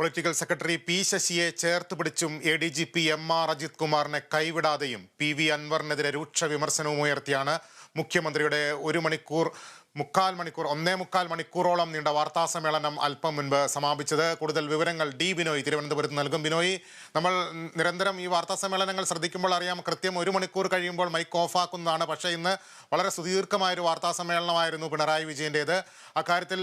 Political secretary P ശശിയെ ചേർത്ത് പിടിച്ചും ADGP MR അജിത് കുമാറിനെ കൈവിടാതെയും PV അൻവറിനെതിരെ രൂക്ഷ വിമർശനവും ഉയർത്തിയാണ് മുഖ്യമന്ത്രിയുടെ 1.25 മണിക്കൂറോളം നീണ്ട വാർത്താ സമ്മേളനം അല്പം മുൻപ് സമാപിച്ചത്. കൂടുതൽ വിവരങ്ങൾ ബിനോയ് തിരുവനന്തപുരത്ത് നൽകും. ബിനോയ്, നമ്മൾ നിരന്തരം ഈ വാർത്താ സമ്മേളനങ്ങൾ ശ്രദ്ധിക്കുമ്പോൾ അറിയാം, കൃത്യം 1 മണിക്കൂർ കഴിയുമ്പോൾ മൈക്ക് ഓഫാക്കുന്നതാണ്. പക്ഷേ ഇന്ന് വളരെ സുദീർഘമായൊരു വാർത്താ സമ്മേളനമായിരുന്നു പിണറായി വിജയൻ്റേത്. അക്കാര്യത്തിൽ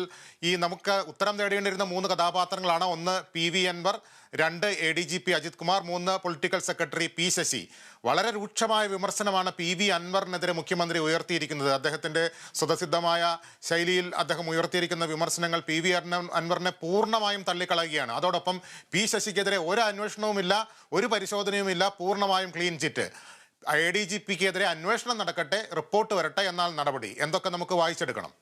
നമുക്ക് ഉത്തരം തേടേണ്ടിയിരുന്ന 3 കഥാപാത്രങ്ങളാണ്. 1 PV Anvar, 2 ADGP Ajith Kumar, 3 political secretary P Sasi. വളരെ രൂക്ഷമായ വിമർശനമാണ് PV അൻവറിനെതിരെ മുഖ്യമന്ത്രി ഉയർത്തിയിരിക്കുന്നത്. അദ്ദേഹത്തിൻ്റെ സ്വതസിദ്ധമായ ശൈലിയിൽ അദ്ദേഹം ഉയർത്തിയിരിക്കുന്ന വിമർശനങ്ങൾ PV അൻവറിനെ പൂർണ്ണമായും തള്ളിക്കളയുകയാണ്. അതോടൊപ്പം പി ശശിക്കെതിരെ ഒരു അന്വേഷണവുമില്ല, ഒരു പരിശോധനയുമില്ല, പൂർണ്ണമായും ക്ലീൻ ചിറ്റ്. ADGPക്കെതിരെ അന്വേഷണം നടക്കട്ടെ, റിപ്പോർട്ട് വരട്ടെ, എന്നാൽ നടപടി. എന്തൊക്കെ നമുക്ക് വായിച്ചെടുക്കണം?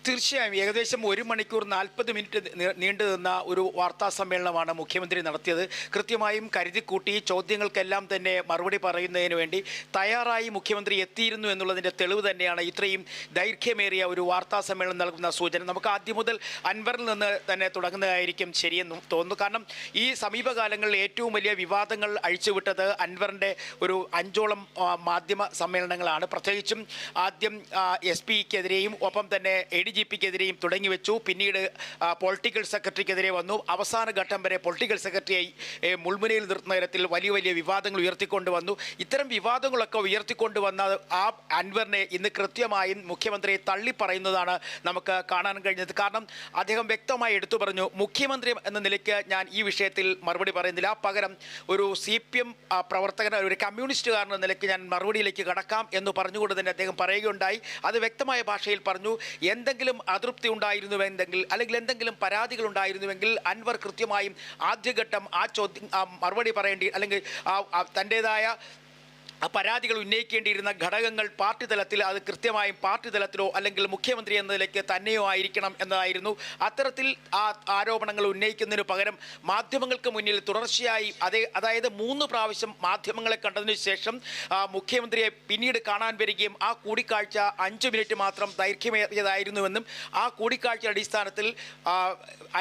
തീർച്ചയായും ഏകദേശം 1 മണിക്കൂർ 40 മിനിറ്റ് നീണ്ടു നിന്ന ഒരു വാർത്താ സമ്മേളനമാണ് മുഖ്യമന്ത്രി നടത്തിയത്. കൃത്യമായും കരുതിക്കൂട്ടി ചോദ്യങ്ങൾക്കെല്ലാം തന്നെ മറുപടി പറയുന്നതിന് വേണ്ടി തയ്യാറായി മുഖ്യമന്ത്രി എത്തിയിരുന്നു എന്നുള്ളതിൻ്റെ തെളിവ് തന്നെയാണ് ഇത്രയും ദൈർഘ്യമേറിയ ഒരു വാർത്താ സമ്മേളനം നൽകുന്ന സൂചന. നമുക്ക് ആദ്യം മുതൽ അൻവറിൽ നിന്ന് തന്നെ തുടങ്ങുന്നതായിരിക്കും ശരിയെന്ന് തോന്നുന്നു. കാരണം ഈ സമീപകാലങ്ങളിൽ ഏറ്റവും വലിയ വിവാദങ്ങൾ അഴിച്ചുവിട്ടത് അൻവറിൻ്റെ ഒരു 5ഓളം മാധ്യമ സമ്മേളനങ്ങളാണ്. പ്രത്യേകിച്ചും ആദ്യം SP-ക്കെതിരെയും ഒപ്പം തന്നെ ADGPക്കെതിരെയും തുടങ്ങി വെച്ചു. പിന്നീട് പൊളിറ്റിക്കൽ സെക്രട്ടറിക്കെതിരെ വന്നു. അവസാന ഘട്ടം വരെ പൊളിറ്റിക്കൽ സെക്രട്ടറിയായി മുൾമുനയിൽ നിർത്തുന്ന തരത്തിൽ വലിയ വലിയ വിവാദങ്ങൾ ഉയർത്തിക്കൊണ്ട് വന്നു. ഇത്തരം വിവാദങ്ങളൊക്കെ ഉയർത്തിക്കൊണ്ട് വന്ന ആ അൻവറിനെ ഇന്ന് കൃത്യമായും മുഖ്യമന്ത്രിയെ തള്ളിപ്പറയുന്നതാണ് നമുക്ക് കാണാൻ കഴിഞ്ഞത്. കാരണം അദ്ദേഹം വ്യക്തമായി എടുത്തു പറഞ്ഞു, മുഖ്യമന്ത്രി എന്ന നിലയ്ക്ക് ഞാൻ ഈ വിഷയത്തിൽ മറുപടി പറയുന്നില്ല, പകരം ഒരു CPM പ്രവർത്തകൻ, ഒരു കമ്മ്യൂണിസ്റ്റുകാരൻ എന്ന നിലയ്ക്ക് ഞാൻ മറുപടിയിലേക്ക് കടക്കാം എന്ന് പറഞ്ഞുകൊണ്ട് തന്നെ അദ്ദേഹം പറയുകയുണ്ടായി. അത് വ്യക്തമായ ഭാഷയിൽ പറഞ്ഞു. എന്തെങ്കിലും അതൃപ്തി ഉണ്ടായിരുന്നുവെങ്കിൽ അല്ലെങ്കിൽ എന്തെങ്കിലും പരാതികൾ ഉണ്ടായിരുന്നുവെങ്കിൽ അൻവർ കൃത്യമായും ആദ്യഘട്ടം ആ മറുപടി പറയേണ്ടി അല്ലെങ്കിൽ തൻ്റേതായ പരാതികൾ ഉന്നയിക്കേണ്ടിയിരുന്ന ഘടകങ്ങൾ പാർട്ടി തലത്തിൽ അത് കൃത്യമായും പാർട്ടി തലത്തിലോ അല്ലെങ്കിൽ മുഖ്യമന്ത്രി എന്ന നിലയ്ക്ക് തന്നെയോ ആയിരിക്കണം എന്നതായിരുന്നു. അത്തരത്തിൽ ആ ആരോപണങ്ങൾ ഉന്നയിക്കുന്നതിന് പകരം മാധ്യമങ്ങൾക്ക് മുന്നിൽ തുടർച്ചയായി അതായത് 3 പ്രാവശ്യം മാധ്യമങ്ങളെ കണ്ടതിനു ശേഷം മുഖ്യമന്ത്രിയെ പിന്നീട് കാണാൻ വരികയും ആ കൂടിക്കാഴ്ച 5 മിനിറ്റ് മാത്രം ദൈർഘ്യമേറിയതായിരുന്നുവെന്നും ആ കൂടിക്കാഴ്ചയുടെ അടിസ്ഥാനത്തിൽ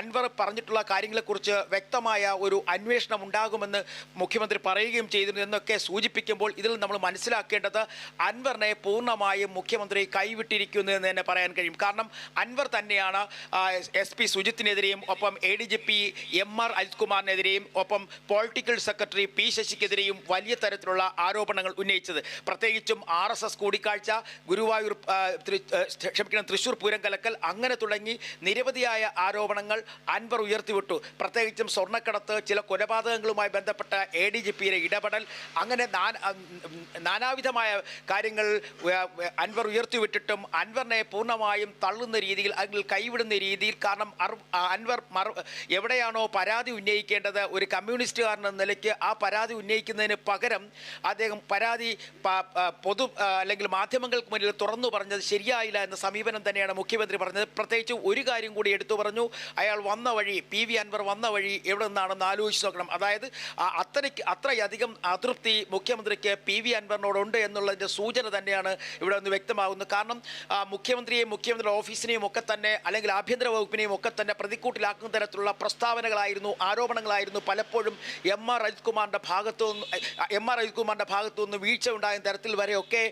അൻവർ പറഞ്ഞിട്ടുള്ള കാര്യങ്ങളെക്കുറിച്ച് വ്യക്തമായ ഒരു അന്വേഷണം ഉണ്ടാകുമെന്ന് മുഖ്യമന്ത്രി പറയുകയും ചെയ്തിരുന്നു എന്നൊക്കെ സൂചിപ്പിക്കുമ്പോൾ ഇതിൽ നമ്മൾ മനസ്സിലാക്കേണ്ടത് അൻവറിനെ പൂർണ്ണമായും മുഖ്യമന്ത്രി കൈവിട്ടിരിക്കുന്നു എന്ന് തന്നെ പറയാൻ കഴിയും. കാരണം അൻവർ തന്നെയാണ് SP സുജിത്തിനെതിരെയും ഒപ്പം ADGP MR അജിത് കുമാറിനെതിരെയും ഒപ്പം പൊളിറ്റിക്കൽ സെക്രട്ടറി പി ശശിക്കെതിരെയും വലിയ തരത്തിലുള്ള ആരോപണങ്ങൾ ഉന്നയിച്ചത്. പ്രത്യേകിച്ചും RSS കൂടിക്കാഴ്ച, ഗുരുവായൂർ തൃശ്ശൂർ പൂരം കലക്കൽ, അങ്ങനെ തുടങ്ങി നിരവധിയായ ആരോപണങ്ങൾ അൻവർ ഉയർത്തിവിട്ടു. പ്രത്യേകിച്ചും സ്വർണ്ണക്കടത്ത്, ചില കൊലപാതകങ്ങളുമായി ബന്ധപ്പെട്ട ADGPയുടെ ഇടപെടൽ, അങ്ങനെ നാനാവിധമായ കാര്യങ്ങൾ അൻവർ ഉയർത്തിവിട്ടിട്ടും അൻവറിനെ പൂർണ്ണമായും തള്ളുന്ന രീതിയിൽ അല്ലെങ്കിൽ കൈവിടുന്ന രീതിയിൽ. കാരണം അൻവർ എവിടെയാണോ പരാതി ഉന്നയിക്കേണ്ടത് ഒരു കമ്മ്യൂണിസ്റ്റുകാരൻ എന്ന നിലയ്ക്ക് ആ പരാതി ഉന്നയിക്കുന്നതിന് പകരം അദ്ദേഹം പരാതി അല്ലെങ്കിൽ മാധ്യമങ്ങൾക്ക് മുന്നിൽ തുറന്നു പറഞ്ഞത് ശരിയായില്ല എന്ന സമീപനം തന്നെയാണ് മുഖ്യമന്ത്രി പറഞ്ഞത്. പ്രത്യേകിച്ച് ഒരു കാര്യം കൂടി എടുത്തു പറഞ്ഞു, അയാൾ വന്ന വഴി, PV അൻവർ വന്ന വഴി എവിടെ നിന്നാണെന്ന് ആലോചിച്ച് നോക്കണം. അതായത് അത്രയധികം അതൃപ്തി മുഖ്യമന്ത്രിക്ക് PV അൻവറിനോടുണ്ട് എന്നുള്ളതിൻ്റെ സൂചന തന്നെയാണ് ഇവിടെ നിന്ന് വ്യക്തമാകുന്നത്. കാരണം മുഖ്യമന്ത്രിയെയും മുഖ്യമന്ത്രിയുടെ ഓഫീസിനെയും ഒക്കെ തന്നെ അല്ലെങ്കിൽ ആഭ്യന്തര വകുപ്പിനെയും ഒക്കെ തന്നെ പ്രതിക്കൂട്ടിലാക്കുന്ന തരത്തിലുള്ള പ്രസ്താവനകളായിരുന്നു, ആരോപണങ്ങളായിരുന്നു പലപ്പോഴും MR അജിത് കുമാറിൻ്റെ ഭാഗത്തു നിന്ന് വീഴ്ച ഉണ്ടായ തരത്തിൽ വരെയൊക്കെ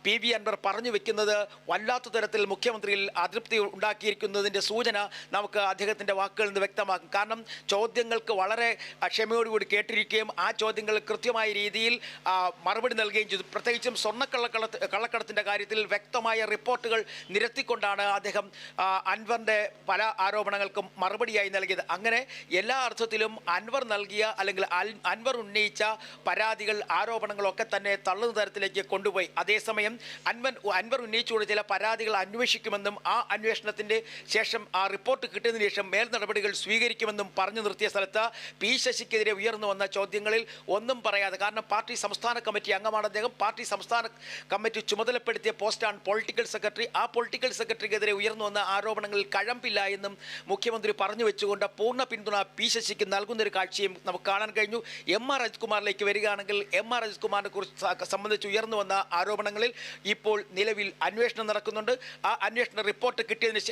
PV അൻവർ പറഞ്ഞു വെക്കുന്നത് വല്ലാത്ത തരത്തിൽ മുഖ്യമന്ത്രിയിൽ അതൃപ്തി ഉണ്ടാക്കിയിരിക്കുന്നതിൻ്റെ സൂചന നമുക്ക് അദ്ദേഹത്തിൻ്റെ വാക്കുകളിൽ നിന്ന് വ്യക്തമാക്കും. കാരണം ചോദ്യങ്ങൾക്ക് വളരെ ക്ഷമയോടുകൂടി കേട്ടിരിക്കുകയും ആ ചോദ്യങ്ങൾ കൃത്യമായ രീതിയിൽ മറുപടി നൽകുകയും ചെയ്തു. പ്രത്യേകിച്ചും കള്ളക്കടത്തിൻ്റെ കാര്യത്തിൽ വ്യക്തമായ റിപ്പോർട്ടുകൾ നിരത്തിക്കൊണ്ടാണ് അദ്ദേഹം അൻവറിൻ്റെ പല ആരോപണങ്ങൾക്കും മറുപടിയായി നൽകിയത്. അങ്ങനെ എല്ലാ അർത്ഥത്തിലും അൻവർ നൽകിയ അല്ലെങ്കിൽ അൻവർ ഉന്നയിച്ച പരാതികൾ, ആരോപണങ്ങളൊക്കെ തന്നെ തള്ളുന്ന തരത്തിലേക്ക് കൊണ്ടുപോയി. അതേസമയം അൻവർ ഉന്നയിച്ചുകൊണ്ട് ചില പരാതികൾ അന്വേഷിക്കുമെന്നും ആ അന്വേഷണത്തിൻ്റെ ശേഷം ആ റിപ്പോർട്ട് കിട്ടിയതിനു ശേഷം മേൽ നടപടികൾ സ്വീകരിക്കുമെന്നും പറഞ്ഞു നിർത്തിയ സ്ഥലത്ത് പി ശശിക്കെതിരെ ഉയർന്നു വന്ന ചോദ്യങ്ങളിൽ ഒന്നും പറയാതെ, കാരണം പാർട്ടി സംസ്ഥാന കമ്മിറ്റി അംഗമാണ് അദ്ദേഹം. പാർട്ടി സംസ്ഥാന കമ്മിറ്റി ചുമതലപ്പെടുത്തിയ പോസ്റ്റാണ് പൊളിറ്റിക്കൽ സെക്രട്ടറി. ആ പൊളിറ്റിക്കൽ സെക്രട്ടറിക്കെതിരെ ഉയർന്നു വന്ന ആരോപണങ്ങളിൽ കഴമ്പില്ല എന്നും മുഖ്യമന്ത്രി പറഞ്ഞു വെച്ചുകൊണ്ട് പൂർണ്ണ പിന്തുണ പി ശശിക്ക് നൽകുന്നൊരു കാഴ്ചയും നമുക്ക് കാണാൻ കഴിഞ്ഞു. എം.ആർ. അജിത്കുമാറിലേക്ക് വരികയാണെങ്കിൽ എം.ആർ. അജിത്കുമാറിനെ കുറിച്ച് സംബന്ധിച്ച് ഉയർന്നു വന്ന ആരോപണങ്ങളിൽ ഇപ്പോൾ നിലവിൽ അന്വേഷണം നടക്കുന്നുണ്ട്. ആ അന്വേഷണ റിപ്പോർട്ട് കിട്ടിയതിന്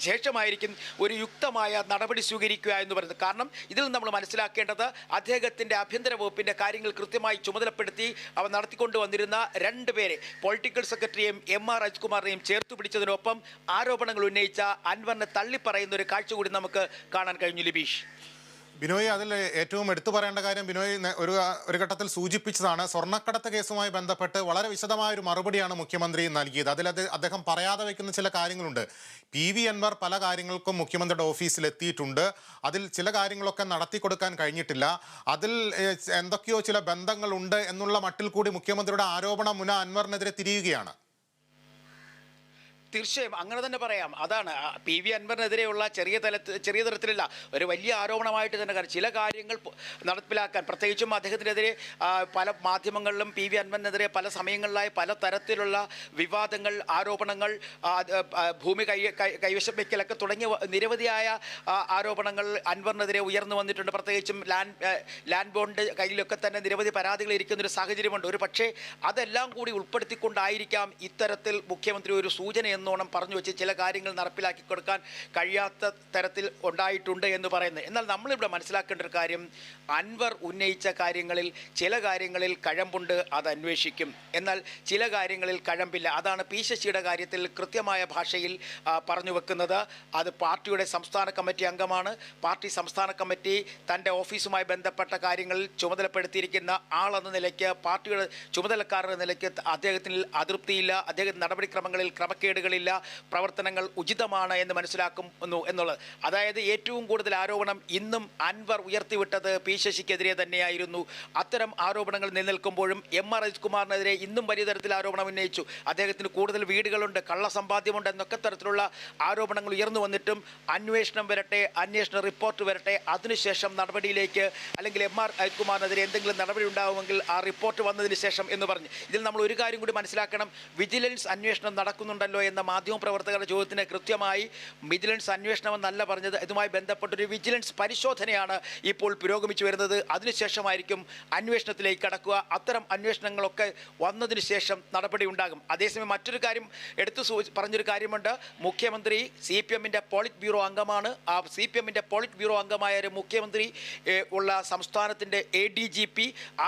ശേഷമായിരിക്കും ഒരു യുക്തമായ നടപടി സ്വീകരിക്കുക എന്ന് പറയുന്നത്. കാരണം ഇതിൽ നമ്മൾ മനസ്സിലാക്കേണ്ടത് അദ്ദേഹത്തിൻ്റെ ആഭ്യന്തര വകുപ്പിൻ്റെ കാര്യങ്ങൾ കൃത്യമായി ചുമതലപ്പെടുത്തി അവ നടത്തിക്കൊണ്ടുവന്നിരുന്ന രണ്ടുപേരെ, പൊളിറ്റിക്കൽ സെക്രട്ടറിയെയും എം.ആർ. അജിത്കുമാറിനെയും ചേർത്ത് പിടിച്ചതിനൊപ്പം ആരോപണങ്ങൾ ഉന്നയിച്ച അൻവറിനെ തള്ളിപ്പറയുന്ന ഒരു കാഴ്ച കൂടി നമുക്ക് കാണാൻ കഴിഞ്ഞു. ലിബീഷ്, ബിനോയ്, അതിൽ ഏറ്റവും എടുത്തു പറയേണ്ട കാര്യം ബിനോയ് ഒരു ഘട്ടത്തിൽ സൂചിപ്പിച്ചതാണ്. സ്വർണ്ണക്കടത്ത് കേസുമായി ബന്ധപ്പെട്ട് വളരെ വിശദമായ ഒരു മറുപടിയാണ് മുഖ്യമന്ത്രി നൽകിയത്. അദ്ദേഹം പറയാതെ വയ്ക്കുന്ന ചില കാര്യങ്ങളുണ്ട്. PV അൻവർ പല കാര്യങ്ങൾക്കും മുഖ്യമന്ത്രിയുടെ ഓഫീസിൽ എത്തിയിട്ടുണ്ട്. അതിൽ ചില കാര്യങ്ങളൊക്കെ നടത്തി കൊടുക്കാൻ കഴിഞ്ഞിട്ടില്ല. അതിൽ എന്തൊക്കെയോ ചില ബന്ധങ്ങളുണ്ട് എന്നുള്ള മട്ടിൽ കൂടി മുഖ്യമന്ത്രിയുടെ ആരോപണം മുന അൻവറിനെതിരെ തിരിയുകയാണ്. തീർച്ചയായും അങ്ങനെ തന്നെ പറയാം. അതാണ് PV അൻവറിനെതിരെയുള്ള ചെറിയ തരത്തിലുള്ള ഒരു വലിയ ആരോപണമായിട്ട് തന്നെ ചില കാര്യങ്ങൾ നടപ്പിലാക്കാൻ, പ്രത്യേകിച്ചും അദ്ദേഹത്തിനെതിരെ പല മാധ്യമങ്ങളിലും PV അൻവറിനെതിരെ പല സമയങ്ങളിലായി പല തരത്തിലുള്ള വിവാദങ്ങൾ, ആരോപണങ്ങൾ, ഭൂമി കൈവശം വയ്ക്കലൊക്കെ തുടങ്ങിയ നിരവധിയായ ആരോപണങ്ങൾ അൻവറിനെതിരെ ഉയർന്നു വന്നിട്ടുണ്ട്. പ്രത്യേകിച്ചും ലാൻഡ് ബോണ്ട് കയ്യിലൊക്കെ തന്നെ നിരവധി പരാതികൾ ഇരിക്കുന്നൊരു സാഹചര്യമുണ്ട്. ഒരു പക്ഷേ അതെല്ലാം കൂടി ഉൾപ്പെടുത്തിക്കൊണ്ടായിരിക്കാം ഇത്തരത്തിൽ മുഖ്യമന്ത്രി ഒരു സൂചന എന്നോണം പറഞ്ഞു വെച്ച് ചില കാര്യങ്ങൾ നടപ്പിലാക്കി കൊടുക്കാൻ കഴിയാത്ത തരത്തിൽ ഉണ്ടായിട്ടുണ്ട് എന്ന് പറയുന്നത്. എന്നാൽ നമ്മളിവിടെ മനസ്സിലാക്കേണ്ട ഒരു കാര്യം, അൻവർ ഉന്നയിച്ച കാര്യങ്ങളിൽ ചില കാര്യങ്ങളിൽ കഴമ്പുണ്ട്, അത് അന്വേഷിക്കും. എന്നാൽ ചില കാര്യങ്ങളിൽ കഴമ്പില്ല. അതാണ് പി ശശിയുടെ കാര്യത്തിൽ കൃത്യമായ ഭാഷയിൽ പറഞ്ഞു വെക്കുന്നത്. അത് പാർട്ടിയുടെ സംസ്ഥാന കമ്മിറ്റി അംഗമാണ്. പാർട്ടി സംസ്ഥാന കമ്മിറ്റി തൻ്റെ ഓഫീസുമായി ബന്ധപ്പെട്ട കാര്യങ്ങളിൽ ചുമതലപ്പെടുത്തിയിരിക്കുന്ന ആളെന്ന നിലയ്ക്ക്, പാർട്ടിയുടെ ചുമതലക്കാരെന്ന നിലയ്ക്ക് അദ്ദേഹത്തിന് അതൃപ്തിയില്ല. അദ്ദേഹത്തിന് നടപടിക്രമങ്ങളിൽ ക്രമക്കേടുകളില്ല, പ്രവർത്തനങ്ങൾ ഉചിതമാണ് എന്ന് മനസ്സിലാക്കുന്നു എന്നുള്ളത്. അതായത് ഏറ്റവും കൂടുതൽ ആരോപണം ഇന്നും അൻവർ ഉയർത്തിവിട്ടത് പി ശശിക്കെതിരെ തന്നെയായിരുന്നു. അത്തരം ആരോപണങ്ങൾ നിലനിൽക്കുമ്പോഴും എം.ആർ. അജിത്കുമാറിനെതിരെ ഇന്നും വലിയ തരത്തിൽ ആരോപണം ഉന്നയിച്ചു. അദ്ദേഹത്തിന് കൂടുതൽ വീടുകളുണ്ട്, കള്ളസമ്പാദ്യമുണ്ട് എന്നൊക്കെ തരത്തിലുള്ള ആരോപണങ്ങൾ ഉയർന്നു വന്നിട്ടും അന്വേഷണം വരട്ടെ, അന്വേഷണ റിപ്പോർട്ട് വരട്ടെ, അതിനുശേഷം നടപടിയിലേക്ക്, അല്ലെങ്കിൽ എം.ആർ. അജിത്കുമാറിനെതിരെ എന്തെങ്കിലും നടപടി ഉണ്ടാവുമെങ്കിൽ ആ റിപ്പോർട്ട് വന്നതിന് ശേഷം എന്ന് പറഞ്ഞ്. ഇതിൽ നമ്മൾ ഒരു കാര്യം കൂടി മനസ്സിലാക്കണം. വിജിലൻസ് അന്വേഷണം നടക്കുന്നുണ്ടല്ലോ എന്ന മാധ്യമപ്രവർത്തകരുടെ ചോദ്യത്തിന് കൃത്യമായി വിജിലൻസ് അന്വേഷണം എന്നല്ല പറഞ്ഞത്. ഇതുമായി ബന്ധപ്പെട്ടൊരു വിജിലൻസ് പരിശോധനയാണ് ഇപ്പോൾ പുരോഗമിച്ചു വരുന്നത്. അതിനുശേഷമായിരിക്കും അന്വേഷണത്തിലേക്ക് കടക്കുക. അത്തരം അന്വേഷണങ്ങളൊക്കെ വന്നതിന് ശേഷം നടപടി ഉണ്ടാകും. അതേസമയം മറ്റൊരു കാര്യം പറഞ്ഞൊരു കാര്യമുണ്ട്. മുഖ്യമന്ത്രി CPM-ൻ്റെ പോളിറ്റ് ബ്യൂറോ അംഗമാണ്. ആ CPM-ൻ്റെ പോളിറ്റ് ബ്യൂറോ അംഗമായ ഒരു മുഖ്യമന്ത്രി ഉള്ള സംസ്ഥാനത്തിൻ്റെ ADGP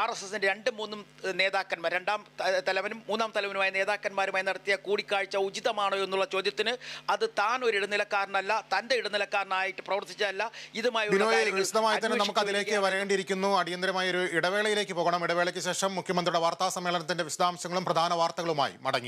RSSൻ്റെ 2-3 നേതാക്കന്മാർ, 2ാം തലവനും 3ാം തലവനുമായ നേതാക്കന്മാരുമായി നടത്തിയ കൂടിക്കാഴ്ച ഉചിതമാണോ എന്നുള്ള ചോദ്യത്തിന് അത് താൻ ഒരു ഇടനിലക്കാരനല്ല, തൻ്റെ ഇടനിലക്കാരനായിട്ട് പ്രവർത്തിച്ചതല്ല, ഇതുമായി വിശദമായി തന്നെ നമുക്ക് അതിലേക്ക് വരേണ്ടിയിരിക്കുന്നു. അടിയന്തരമായ ഒരു ഇടവേളയിലേക്ക് പോകണം. ഇടവേളയ്ക്ക് ശേഷം മുഖ്യമന്ത്രിയുടെ വാർത്താ സമ്മേളനത്തിന്റെ വിശദാംശങ്ങളും പ്രധാന വാർത്തകളുമായി മടങ്ങിയത്.